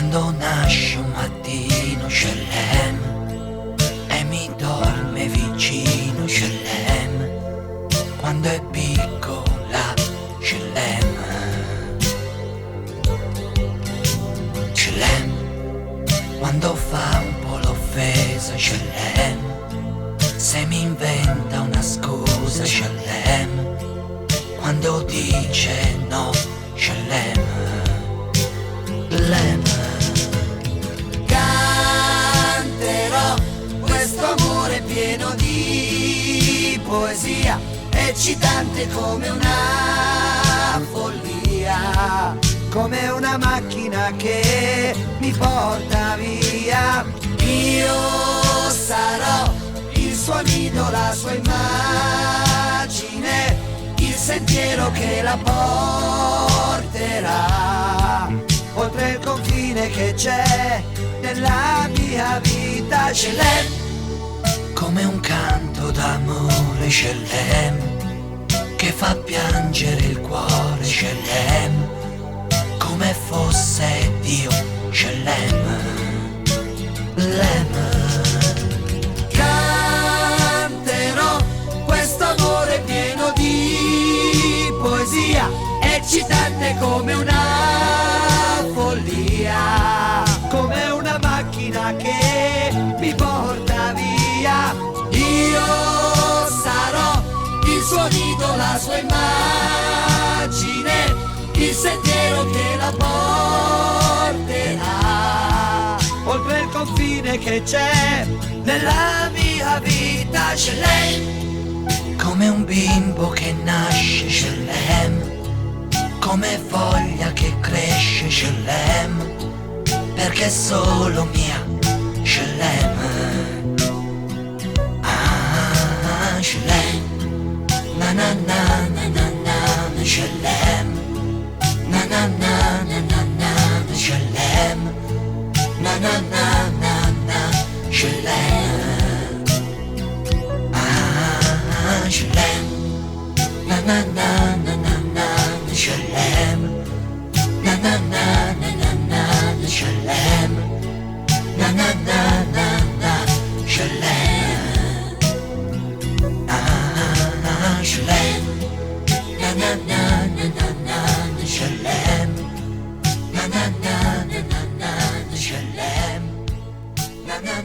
Quando nasce un mattino Shalem e mi dorme vicino Shalem, quando è piccola Shalem, Shalem, quando fa un po' l'offesa Shalem, se mi inventa una scusa Shalem, quando dice no Shalem, Lem. Canterò questo amore pieno di poesia, eccitante come una follia, come una macchina che mi porta via. Io sarò il suo nido, la sua immagine, il sentiero che la porterà oltre il confine che c'è nella mia vita. Shalem, come un canto d'amore Shalem, che fa piangere il cuore Shalem, come fosse Dio Shalem, Lem. Canterò questo amore pieno di poesia, eccitante come una follia, come una macchina che mi porta via. Io sarò il suo nido, la sua immagine, il sentiero che la porterà oltre il confine che c'è nella mia vita. Shalem, come un bimbo che nasce Shalem, come foglia che cresce Shalem, perché è solo mia Shalem, ah Shalem, na na na na na na Shalem, na na na na na na Shalem, na na na na na Shalem, ah Shalem, na na na na na na Shalem, na na na na na na Shalem, na na na na na Shalem, ah Shalem, na na na na na na Shalem, na na na na na na Shalem, na na